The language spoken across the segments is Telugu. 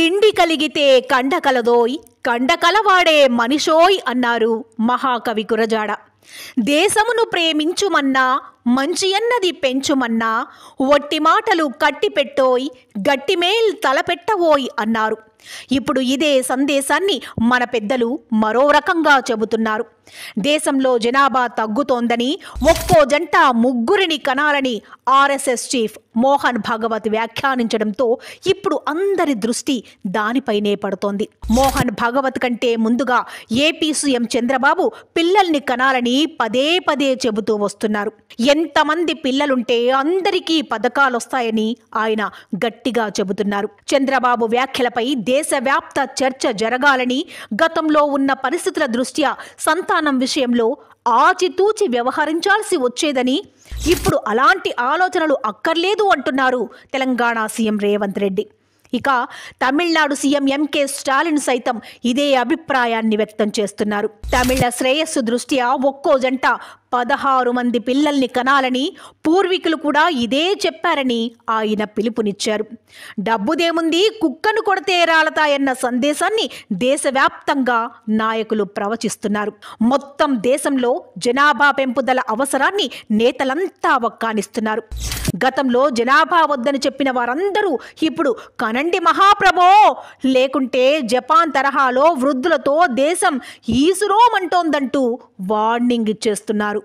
తిండి కలిగితే కండ కలదోయ్, కండ కలవాడే మనిషోయ్ అన్నారు మహాకవి గురజాడ. దేశమును ప్రేమించుమన్నా, మంచి అన్నది పెంచుమన్నా, ఒట్టి మాటలు కట్టిపెట్టోయ్, గట్టిమేల్ తలపెట్టవోయ్ అన్నారు. ఇప్పుడు ఇదే సందేశాన్ని మన పెద్దలు మరో రకంగా చెబుతున్నారు. దేశంలో జనాభా తగ్గుతోందని, ఒక్కో జంట ముగ్గురిని కనాలని ఆర్ఎస్ఎస్ చీఫ్ మోహన్ భాగవత్ వ్యాఖ్యానించడంతో ఇప్పుడు అందరి దృష్టి దానిపైనే పడుతోంది. మోహన్ భాగవత్ కంటే ముందుగా ఏపీ సీఎం చంద్రబాబు పిల్లల్ని కనాలని పదే పదే చెబుతూ వస్తున్నారు. ఎంతమంది పిల్లలుంటే అందరికీ పథకాలొస్తాయని ఆయన గట్టిగా చెబుతున్నారు. చంద్రబాబు వ్యాఖ్యలపై దేశవ్యాప్త చర్చ జరగాలని, గతంలో ఉన్న పరిస్థితుల దృష్ట్యా సంతానం విషయంలో ఆచితూచి వ్యవహరించాల్సి వచ్చేదని, ఇప్పుడు అలాంటి ఆలోచనలు అక్కర్లేదు అంటున్నారు తెలంగాణ సీఎం రేవంత్ రెడ్డి. ఇక తమిళనాడు సీఎం ఎంకే స్టాలిన్ సైతం ఇదే అభిప్రాయాన్ని వ్యక్తం చేస్తున్నారు. తమిళ శ్రేయస్సు దృష్ట్యా ఒక్కో జంట 16 మంది పిల్లల్ని కనాలని పూర్వీకులు కూడా ఇదే చెప్పారని ఆయన పిలుపునిచ్చారు. డబ్బుదేముంది, కుక్కను కొడితే రాలతాయన్న సందేశాన్ని దేశవ్యాప్తంగా నాయకులు ప్రవచిస్తున్నారు. మొత్తం దేశంలో జనాభా పెంపుదల అవసరాన్ని నేతలంతా వక్కానిస్తున్నారు. గతంలో జనాభా వద్దని చెప్పిన వారందరూ ఇప్పుడు కనండి మహాప్రభో, లేకుంటే జపాన్ తరహాలో వృద్ధులతో దేశం ఈసురోమంటోందంటూ వార్నింగ్ ఇచ్చేస్తున్నారు.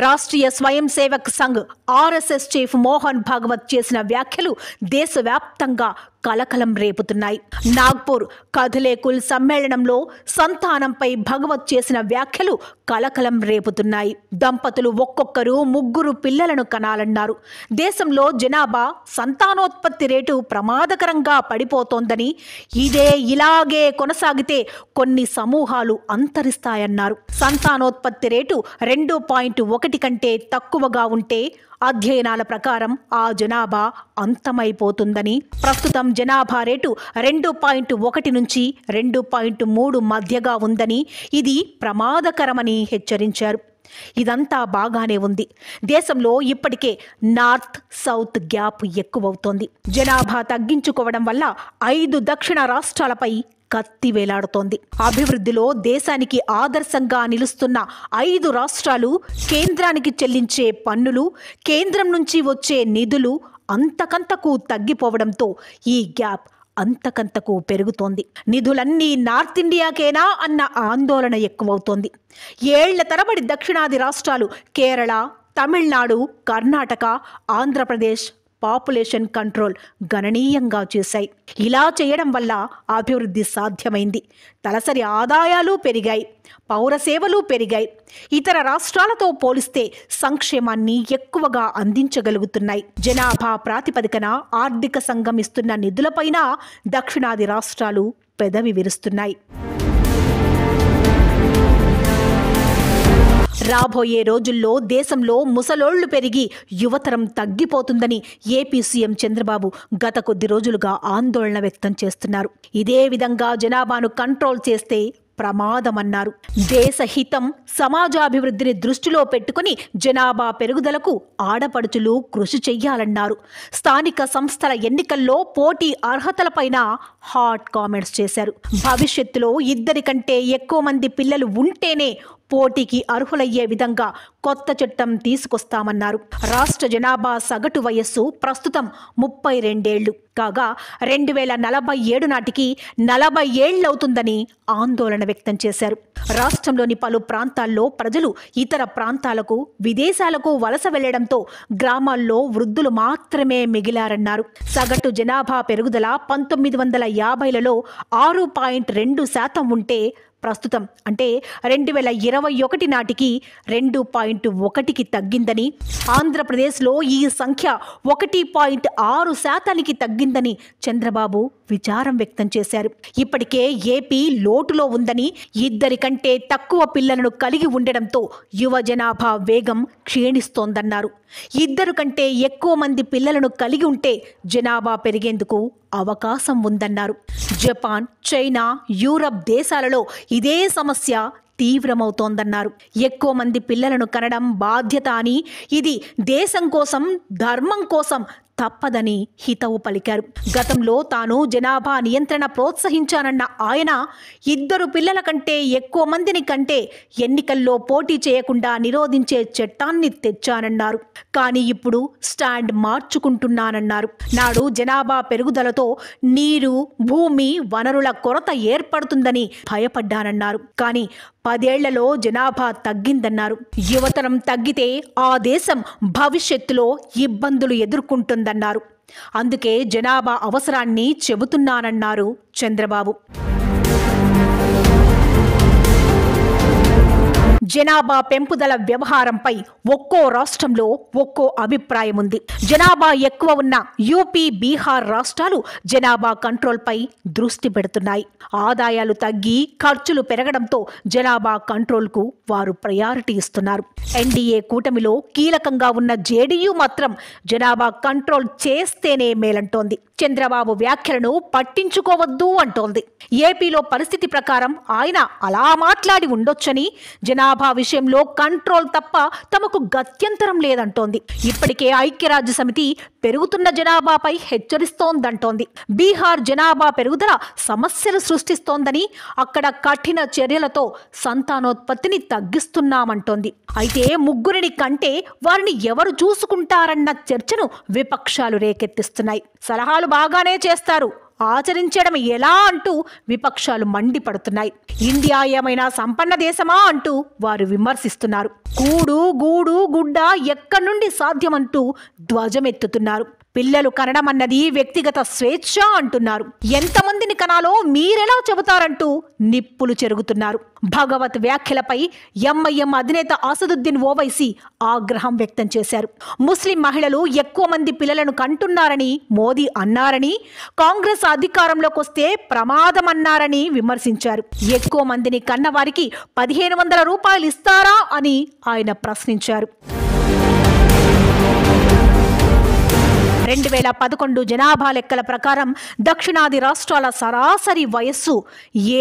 రాష్ట్రీయ స్వయం సేవక్ సంఘ్ ఆర్ఎస్ఎస్ చీఫ్ మోహన్ భాగవత్ చేసిన వ్యాఖ్యలు దేశవ్యాప్తంగా కలకలం రేపుతున్నాయి. నాగ్పూర్ కథలేకుల్ సమ్మేళనంలో సంతానంపై భగవత్ చేసిన వ్యాఖ్యలు కలకలం రేపుతున్నాయి. దంపతులు ఒక్కొక్కరు 3 పిల్లలను కనాలన్నారు. దేశంలో జనాభా సంతానోత్పత్తి రేటు ప్రమాదకరంగా పడిపోతోందని, ఇలాగే కొనసాగితే కొన్ని సమూహాలు అంతరిస్తాయన్నారు. సంతానోత్పత్తి రేటు 2.1 కంటే తక్కువగా ఉంటే అధ్యయనాల ప్రకారం ఆ జనాభా అంతమైపోతుందని, ప్రస్తుతం జనాభా రేటు 2.1 నుంచి 2.3 మధ్యగా ఉందని, ఇది ప్రమాదకరమని హెచ్చరించారు. ఇదంతా బాగానే ఉంది. దేశంలో ఇప్పటికే నార్త్ సౌత్ గ్యాప్ ఎక్కువవుతోంది. జనాభా తగ్గించుకోవడం వల్ల 5 దక్షిణ రాష్ట్రాలపై కత్తి వేలాడుతోంది. అభివృద్ధిలో దేశానికి ఆదర్శంగా నిలుస్తున్న 5 రాష్ట్రాలు కేంద్రానికి చెల్లించే పన్నులు, కేంద్రం నుంచి వచ్చే నిధులు అంతకంతకు తగ్గిపోవడంతో ఈ గ్యాప్ అంతకంతకు పెరుగుతోంది. నిధులన్నీ నార్త్ ఇండియాకేనా అన్న ఆందోళన ఎక్కువవుతోంది. ఏళ్ల తరబడి దక్షిణాది రాష్ట్రాలు కేరళ, తమిళనాడు, కర్ణాటక, ఆంధ్రప్రదేశ్ పాపులేషన్ కంట్రోల్ గణనీయంగా చేశాయి. ఇలా చేయడం వల్ల అభివృద్ధి సాధ్యమైంది. తలసరి ఆదాయాలు పెరిగాయి, పౌర సేవలు పెరిగాయి. ఇతర రాష్ట్రాలతో పోలిస్తే సంక్షేమాన్ని ఎక్కువగా అందించగలుగుతున్నాయి. జనాభా ప్రాతిపదికన ఆర్థిక సంఘం ఇస్తున్న నిధులపైన దక్షిణాది రాష్ట్రాలు పెదవి విరుస్తున్నాయి. రాబోయే రోజుల్లో దేశంలో ముసలోళ్లు పెరిగి యువతరం తగ్గిపోతుందని ఏపీ సీఎం చంద్రబాబు గత కొద్ది రోజులుగా ఆందోళన వ్యక్తం చేస్తున్నారు. ఇదే విధంగా జనాభాను కంట్రోల్ చేస్తే ప్రమాదమన్నారు. దేశ హితం, సమాజాభివృద్ధిని దృష్టిలో పెట్టుకుని జనాభా పెరుగుదలకు ఆడపడుచులు కృషి చెయ్యాలన్నారు. స్థానిక సంస్థల ఎన్నికల్లో పోటీ అర్హతలపైన హాట్ కామెంట్స్ చేశారు. భవిష్యత్తులో 2 కంటే ఎక్కువ మంది పిల్లలు ఉంటేనే పోటీకి అర్హులయ్యే విధంగా కొత్త చట్టం తీసుకొస్తామన్నారు. రాష్ట్ర జనాభా సగటు వయస్సు ప్రస్తుతం 32 ఏళ్లు కాగా 2047 నాటికి 40 ఏళ్లవుతుందని ఆందోళన వ్యక్తం చేశారు. రాష్ట్రంలోని పలు ప్రాంతాల్లో ప్రజలు ఇతర ప్రాంతాలకు, విదేశాలకు వలస వెళ్లడంతో గ్రామాల్లో వృద్ధులు మాత్రమే మిగిలారన్నారు. సగటు జనాభా పెరుగుదల 1950లలో 6.2% ఉంటే ప్రస్తుతం అంటే 2021 నాటికి 2.1కి తగ్గిందని, ఆంధ్రప్రదేశ్లో ఈ సంఖ్య 1.6%కి తగ్గిందని చంద్రబాబు విచారం వ్యక్తం చేశారు. ఇప్పటికే ఏపీ లోటులో ఉందని, 2 కంటే తక్కువ పిల్లలను కలిగి ఉండడంతో యువ జనాభా వేగం క్షీణిస్తోందన్నారు. 2 కంటే ఎక్కువ మంది పిల్లలను కలిగి ఉంటే జనాభా పెరిగేందుకు అవకాశం ఉందన్నారు. జపాన్, చైనా, యూరప్ దేశాలలో ఇదే సమస్య తీవ్రమవుతోందన్నారు. ఎక్కువ మంది పిల్లలను కనడం బాధ్యత అని, ఇది దేశం కోసం, ధర్మం కోసం తప్పదని హితవు పలికారు. గతంలో తాను జనాభా నియంత్రణ ప్రోత్సహించానన్న ఆయన 2 పిల్లల కంటే ఎక్కువ మందిని కంటే ఎన్నికల్లో పోటీ చేయకుండా నిరోధించే చట్టాన్ని తెచ్చానన్నారు. కానీ ఇప్పుడు స్టాండ్ మార్చుకుంటున్నానన్నారు. నాడు జనాభా పెరుగుదలతో నీరు, భూమి, వనరుల కొరత ఏర్పడుతుందని భయపడ్డానన్నారు. కానీ 10 ఏళ్లలో జనాభా తగ్గిందన్నారు. యువతరం తగ్గితే ఆ దేశం భవిష్యత్తులో ఇబ్బందులు ఎదుర్కొంటుందన్నారు. అందుకే జనాభా అవసరాన్ని చెబుతున్నానన్నారు చంద్రబాబు. జనాభా పెంపుదల వ్యవహారంపై ఒక్కో రాష్ట్రంలో ఒక్కో అభిప్రాయం ఉంది. జనాభా ఎక్కువ ఉన్న యూపీ, బీహార్ రాష్ట్రాలు జనాభా కంట్రోల్పై దృష్టి పెడుతున్నాయి. ఆదాయాలు తగ్గి ఖర్చులు పెరగడంతో జనాభా కంట్రోల్కు వారు ప్రయారిటీ ఇస్తున్నారు. ఎన్డీఏ కూటమిలో కీలకంగా ఉన్న జేడీయూ మాత్రం జనాభా కంట్రోల్ చేస్తేనే మేలంటోంది. చంద్రబాబు వ్యాఖ్యలను పట్టించుకోవద్దు అంటోంది. ఏపీలో పరిస్థితి ప్రకారం ఆయన అలా మాట్లాడి ఉండొచ్చని, జనాభా విషయంలో కంట్రోల్ తప్ప తమకు గత్యంతరం లేదంటోంది. ఇప్పటికే ఐక్యరాజ్య సమితి పెరుగుతున్న జనాభాపై హెచ్చరిస్తోందంటోంది. బీహార్ జనాభా పెరుగుదల సమస్యలు సృష్టిస్తోందని, అక్కడ కఠిన చర్యలతో సంతానోత్పత్తిని తగ్గిస్తున్నామంటోంది. అయితే ముగ్గురిని కంటే వారిని ఎవరు చూసుకుంటారన్న చర్చను విపక్షాలు రేకెత్తిస్తున్నాయి. సలహాలు బాగానే చేస్తారు, ఆచరించడం ఎలా అంటూ విపక్షాలు మండిపడుతున్నాయి. ఇండియా ఏమైనా సంపన్న దేశమా అంటూ వారు విమర్శిస్తున్నారు. కూడు, గూడు, గుడ్డ ఎక్కడి నుండి సాధ్యమంటూ ధ్వజమెత్తుతున్నారు. పిల్లలు కనడం అన్నది వ్యక్తిగత స్వేచ్ఛ అంటున్నారు. ఎంతమందిని కనాలో మీరెలా చెబుతారంటూ నిప్పులు చెరుగుతున్నారు. భగవత్ వ్యాఖ్యలపై ఎంఐఎం అధినేత అసదుద్దీన్ ఓవైసీ ఆగ్రహం వ్యక్తం చేశారు. ముస్లిం మహిళలు ఎక్కువ మంది పిల్లలను కంటున్నారని మోదీ అన్నారని, కాంగ్రెస్ అధికారంలోకి వస్తే ప్రమాదమన్నారని విమర్శించారు. ఎక్కువ మందిని కన్నవారికి 1500 రూపాయలు ఇస్తారా అని ఆయన ప్రశ్నించారు. 2011 జనాభా లెక్కల ప్రకారం దక్షిణాది రాష్ట్రాల సరాసరి వయస్సు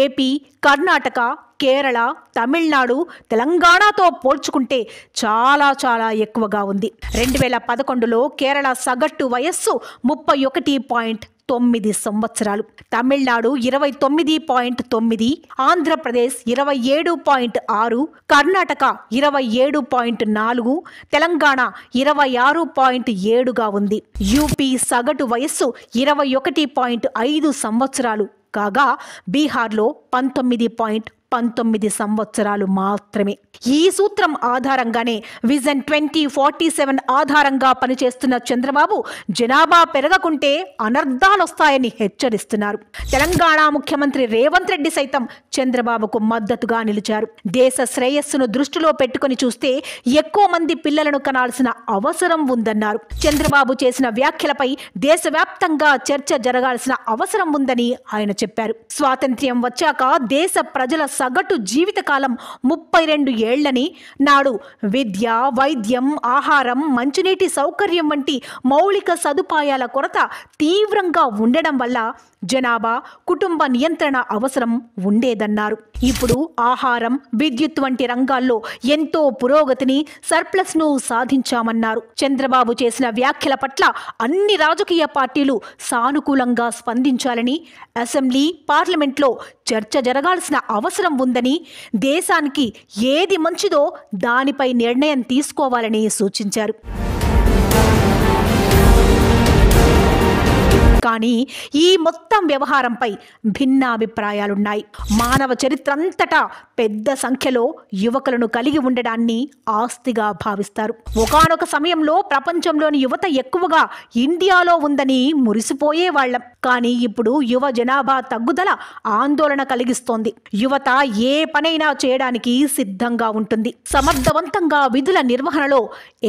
ఏపీ, కర్ణాటక, కేరళ, తమిళనాడు, తెలంగాణతో పోల్చుకుంటే చాలా చాలా ఎక్కువగా ఉంది. 2011లో కేరళ సగటు వయస్సు 31.9 సంవత్సరాలు, తమిళనాడు 29.9, ఆంధ్రప్రదేశ్ 27.6, కర్ణాటక 27.4, తెలంగాణ 26.7గా ఉంది. యూపీ సగటు వయస్సు 21.5 సంవత్సరాలు కాగా బీహార్లో 19.19 సంవత్సరాలు మాత్రమే. ఈ సూత్రం ఆధారంగానే విజన్ 2047 ఆధారంగా పనిచేస్తున్న చంద్రబాబు జనాభా పెరగకుంటే అనర్థాలొస్తాయని హెచ్చరిస్తున్నారు. తెలంగాణ ముఖ్యమంత్రి రేవంత్ రెడ్డి సైతం చంద్రబాబుకు మద్దతుగా నిలిచారు. దేశ శ్రేయస్సును దృష్టిలో పెట్టుకుని చూస్తే ఎక్కువ మంది పిల్లలను కనాల్సిన అవసరం ఉందన్నారు. చంద్రబాబు చేసిన వ్యాఖ్యలపై దేశవ్యాప్తంగా చర్చ జరగాల్సిన అవసరం ఉందని ఆయన చెప్పారు. స్వాతంత్ర్యం వచ్చాక దేశ ప్రజల సగటు జీవితకాలం 32 ఏళ్లని, నాడు విద్య, వైద్యం, ఆహారం, మంచినీటి సౌకర్యం వంటి మౌలిక సదుపాయాల కొరత తీవ్రంగా ఉండడం వల్ల జనాభా, కుటుంబ నియంత్రణ అవసరం ఉండేదన్నారు. ఇప్పుడు ఆహారం, విద్యుత్ వంటి రంగాల్లో ఎంతో పురోగతిని, సర్ప్లస్ను సాధించామన్నారు. చంద్రబాబు చేసిన వ్యాఖ్యల పట్ల అన్ని రాజకీయ పార్టీలు సానుకూలంగా స్పందించాలని, అసెంబ్లీ, పార్లమెంట్లో చర్చ జరగాల్సిన అవసరం ఉందని, దేశానికి ఏది మంచిదో దానిపై నిర్ణయం తీసుకోవాలని సూచించారు. కానీ ఈ మొత్తం వ్యవహారంపై భిన్నాభిప్రాయాలున్నాయి. మానవ చరిత్ర అంతటా పెద్ద సంఖ్యలో యువకులను కలిగి ఉండడాన్ని ఆస్తిగా భావిస్తారు. ఒకానొక సమయంలో ప్రపంచంలోని యువత ఎక్కువగా ఇండియాలో ఉందని మురిసిపోయేవాళ్లం. కానీ ఇప్పుడు యువ జనాభా తగ్గుదల ఆందోళన కలిగిస్తోంది. యువత ఏ పనైనా చేయడానికి సిద్ధంగా ఉంటుంది. సమర్థవంతంగా విధుల నిర్వహణలో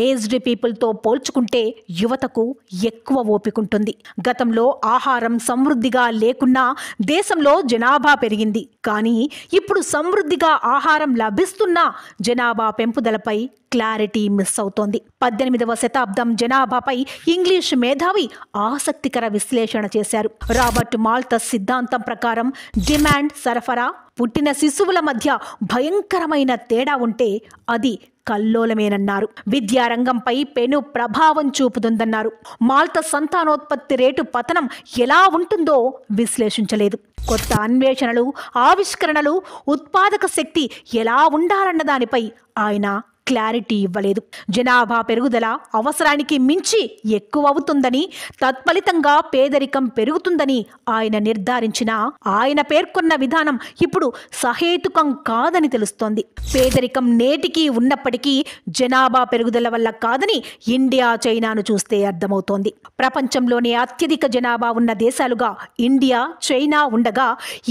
ఏజ్డ్ పీపుల్తో పోల్చుకుంటే యువతకు ఎక్కువ ఓపికంటుంది. గతంలో ఆహారం సమృద్ధిగా లేకున్నా దేశంలో జనాభా పెరిగింది. కానీ ఇప్పుడు సమృద్ధిగా ఆహారం లభిస్తున్నా జనాభా పెంపుదలపై క్లారిటీ మిస్ అవుతోంది. 18వ శతాబ్దం జనాభాపై ఇంగ్లీష్ మేధావి ఆసక్తికర విశ్లేషణ చేశారు. చేశారు. రాబర్ట్ మాల్థస్ సిద్ధాంతం ప్రకారం డిమాండ్, సరఫరా, పుట్టిన శిశువుల మధ్య భయంకరమైన తేడా ఉంటే అది కల్లోలమేనన్నారు. విద్యారంగంపై పెను ప్రభావం చూపుతుందన్నారు. మాల్థస్ సంతానోత్పత్తి రేటు పతనం ఎలా ఉంటుందో విశ్లేషించలేదు. కొత్త అన్వేషణలు, ఆవిష్కరణలు, ఉత్పాదక శక్తి ఎలా ఉండాలన్న దానిపై ఆయన క్లారిటీ ఇవ్వలేదు. జనాభా పెరుగుదల అవసరానికి మించి ఎక్కువ అవుతుందని, తత్ఫలితంగా పేదరికం పెరుగుతుందని ఆయన నిర్ధారించినా ఆయన పేర్కొన్న విధానం ఇప్పుడు సహేతుకం కాదని తెలుస్తోంది. పేదరికం నేటికీ ఉన్నప్పటికీ జనాభా పెరుగుదల వల్ల కాదని ఇండియా, చైనాను చూస్తే అర్థమవుతోంది. ప్రపంచంలోనే అత్యధిక జనాభా ఉన్న దేశాలుగా ఇండియా, చైనా ఉండగా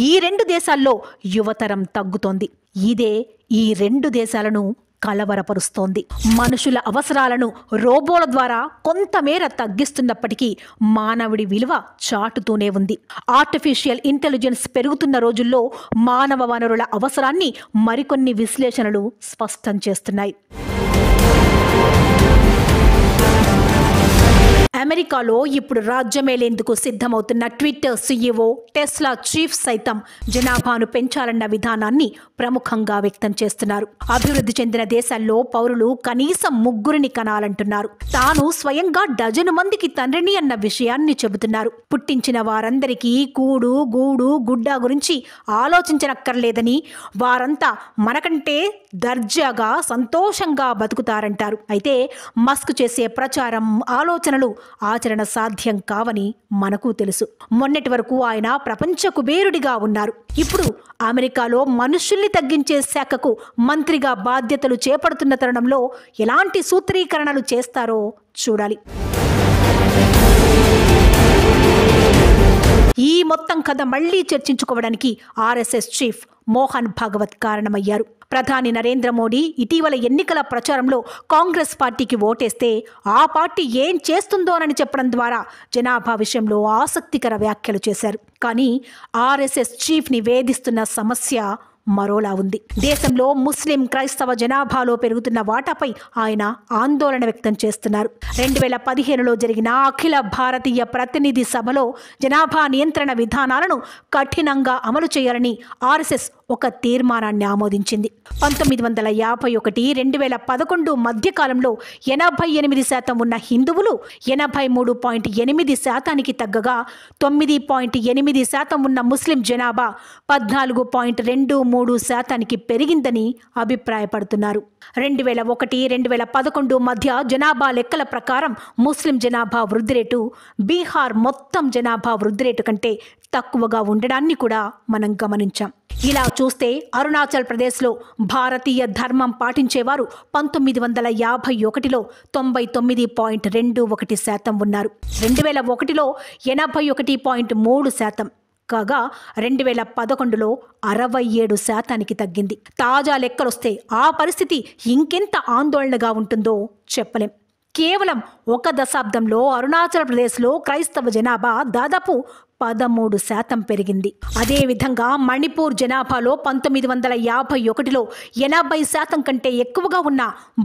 ఈ రెండు దేశాల్లో యువతరం తగ్గుతోంది. ఇదే ఈ రెండు దేశాలను కలవరపరుస్తోంది. మనుషుల అవసరాలను రోబోల ద్వారా కొంతమేర తగ్గిస్తున్నప్పటికీ మానవుడి విలువ చాటుతూనే ఉంది. ఆర్టిఫిషియల్ ఇంటెలిజెన్స్ పెరుగుతున్న రోజుల్లో మానవ వనరుల అవసరాన్ని మరికొన్ని విశ్లేషణలు స్పష్టం చేస్తున్నాయి. అమెరికాలో ఇప్పుడు రాజ్యమేలేందుకు సిద్ధమవుతున్న ట్విట్టర్ సీఈఓ, టెస్లా చీఫ్ సైతం జనాభాను పెంచాలన్న విధానాన్ని ప్రముఖంగా వ్యక్తం చేస్తున్నారు. అభివృద్ధి చెందిన దేశాల్లో పౌరులు కనీసం 3 కనాలంటున్నారు. తాను స్వయంగా డజను మందికి తండ్రిని అన్న విషయాన్ని చెబుతున్నారు. పుట్టించిన వారందరికీ కూడు, గూడు, గుడ్డ గురించి ఆలోచించనక్కర్లేదని, వారంతా మనకంటే దర్జాగా, సంతోషంగా బతుకుతారంటారు. అయితే మస్క్ చేసే ప్రచారం, ఆలోచనలు ఆచరణ సాధ్యం కావని మనకు తెలుసు. మొన్నటి వరకు ఆయన ప్రపంచ కుబేరుడిగా ఉన్నారు. ఇప్పుడు అమెరికాలో మనుషుల్ని తగ్గించే శాఖకు మంత్రిగా బాధ్యతలు చేపడుతున్న తరుణంలో ఎలాంటి సూత్రీకరణలు చేస్తారో చూడాలి. ఈ మొత్తం కథ మళ్లీ చర్చించుకోవడానికి ఆర్ఎస్ఎస్ చీఫ్ మోహన్ భాగవత్ కారణమయ్యారు. ప్రధాని నరేంద్ర మోడీ ఇటీవల ఎన్నికల ప్రచారంలో కాంగ్రెస్ పార్టీకి ఓటేస్తే ఆ పార్టీ ఏం చేస్తుందోనని చెప్పడం ద్వారా జనాభా విషయంలో ఆసక్తికర వ్యాఖ్యలు చేశారు. కానీ ఆర్ఎస్ఎస్ చీఫ్ని వేధిస్తున్న సమస్య మరోలా ఉంది. దేశంలో ముస్లిం, క్రైస్తవ జనాభాలో పెరుగుతున్న వాటాపై ఆయన ఆందోళన వ్యక్తం చేస్తున్నారు. 2015లో జరిగిన అఖిల భారతీయ ప్రతినిధి సభలో జనాభా నియంత్రణ విధానాలను కఠినంగా అమలు చేయాలని ఆర్ఎస్ఎస్ ఒక తీర్మానాన్ని ఆమోదించింది. 1951-2011 మధ్యకాలంలో 88% ఉన్న హిందువులు 83.8% తగ్గగా 9.8% ఉన్న ముస్లిం జనాభా 14.23% పెరిగిందని అభిప్రాయపడుతున్నారు. 2001-2011 మధ్య జనాభా లెక్కల ప్రకారం ముస్లిం జనాభా వృద్ధి రేటు బీహార్ మొత్తం జనాభా వృద్ధి రేటు కంటే తక్కువగా ఉండడాన్ని కూడా మనం గమనించాం. ఇలా చూస్తే అరుణాచల్ ప్రదేశ్లో భారతీయ ధర్మం పాటించేవారు 1951లో 99.21% ఉన్నారు. 2001లో 81.3% కాగా 2011లో 67% తగ్గింది. తాజా లెక్కలొస్తే ఆ పరిస్థితి ఇంకెంత ఆందోళనగా ఉంటుందో చెప్పలేం. కేవలం 1 దశాబ్దంలో అరుణాచల్ ప్రదేశ్లో క్రైస్తవ జనాభా దాదాపు 13% పెరిగింది. అదేవిధంగా మణిపూర్ జనాభాలో 1951లో 80% కంటే ఎక్కువగా ఉన్న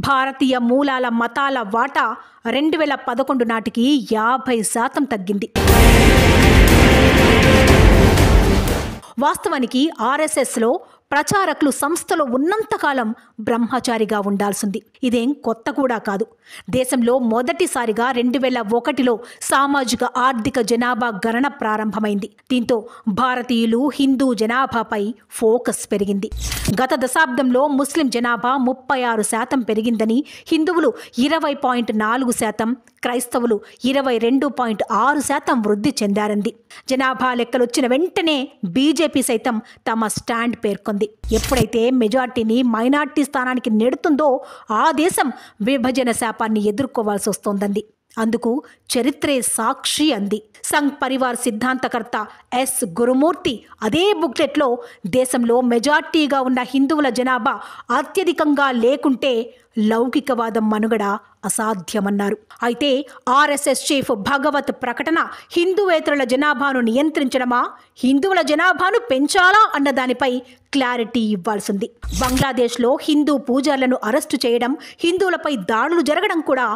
భారతీయ మూలాల మతాల వాటా 2011 నాటికి 50% తగ్గింది. వాస్తవానికి ఆర్ఎస్ఎస్లో ప్రచారకులు సంస్థలో ఉన్నంతకాలం బ్రహ్మచారిగా ఉండాల్సింది. ఇదేం కొత్త కూడా కాదు. దేశంలో మొదటిసారిగా 2001లో సామాజిక ఆర్థిక జనాభా గణన ప్రారంభమైంది. దీంతో భారతీయులు, హిందూ జనాభాపై ఫోకస్ పెరిగింది. గత దశాబ్దంలో ముస్లిం జనాభా 36% పెరిగిందని, హిందువులు 20.4%, క్రైస్తవులు 22.6% వృద్ధి చెందారంది. జనాభా లెక్కలొచ్చిన వెంటనే బీజేపీ సైతం తమ స్టాండ్ పేర్కొంది. ఎప్పుడైతే మెజార్టీని మైనార్టీ స్థానానికి నెడుతుందో ఆ దేశం విభజన శాపాన్ని ఎదుర్కోవాల్సి వస్తోందంది. అందుకు చరిత్రే సాక్షి అంది. సంఘ్ పరివార్ సిద్ధాంతకర్త ఎస్ గురుమూర్తి అదే బుక్లెట్లో దేశంలో మెజార్టీగా ఉన్న హిందువుల జనాభా అత్యధికంగా లేకుంటే లౌకికవాదం మనుగడ అసాధ్యమన్నారు. అయితే ఆర్ఎస్ఎస్ చీఫ్ భగవత్ ప్రకటన హిందూవేతరుల జనాభాను నియంత్రించడమా, హిందువుల జనాభాను పెంచాలా అన్న దానిపై క్లారిటీ ఇవ్వాల్సింది. బంగ్లాదేశ్లో హిందూ పూజారులను అరెస్టు చేయడం, హిందువులపై దాడులు జరగడం కూడా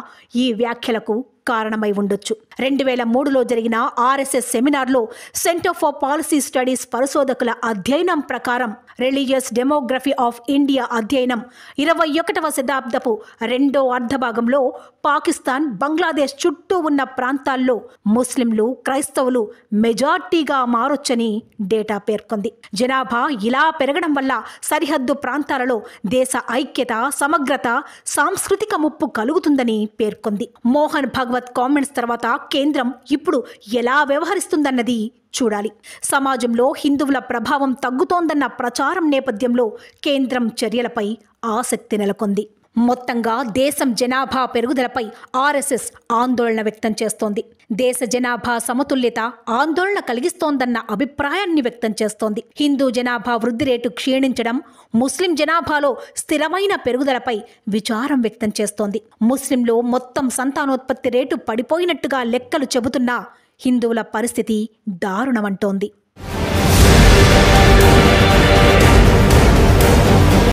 ఈ వ్యాఖ్యలకు కారణమై ఉండొచ్చు. 2003లో జరిగిన RSS సెమినార్లో సెంటర్ ఫర్ పాలసీ స్టడీస్ పరిశోధకుల అధ్యయనం ప్రకారం రిలీజియస్ డెమోగ్రఫీ ఆఫ్ ఇండియా అధ్యయనం 21వ శతాబ్దపు రెండో అర్ధభాగంలో పాకిస్తాన్, బంగ్లాదేశ్ చుట్టూ ఉన్న ప్రాంతాల్లో ముస్లింలు, క్రైస్తవులు మెజార్టీగా మారొచ్చని డేటా పేర్కొంది. జనాభా ఇలా పెరగడం వల్ల సరిహద్దు ప్రాంతాలలో దేశ ఐక్యత, సమగ్రత, సాంస్కృతిక ముప్పు కలుగుతుందని పేర్కొంది. మోహన్ భగవత్ కామెంట్స్ తర్వాత కేంద్రం ఇప్పుడు ఎలా వ్యవహరిస్తుందన్నది చూడాలి. సమాజంలో హిందువుల ప్రభావం తగ్గుతోందన్న ప్రచారం నేపథ్యంలో కేంద్రం చర్యలపై ఆసక్తి నెలకొంది. మొత్తంగా దేశం జనాభా పెరుగుదలపై RSS ఆందోళన వ్యక్తం చేస్తోంది. దేశ జనాభా సమతుల్యత ఆందోళన కలిగిస్తోందన్న అభిప్రాయాన్ని వ్యక్తం చేస్తోంది. హిందూ జనాభా వృద్ధి రేటు క్షీణించడం ముస్లిం జనాభాలో స్థిరమైన పెరుగుదలపై విచారం వ్యక్తం చేస్తోంది. ముస్లింలో మొత్తం సంతానోత్పత్తి రేటు పడిపోయినట్టుగా లెక్కలు చెబుతున్నా హిందువుల పరిస్థితి దారుణమంటోంది.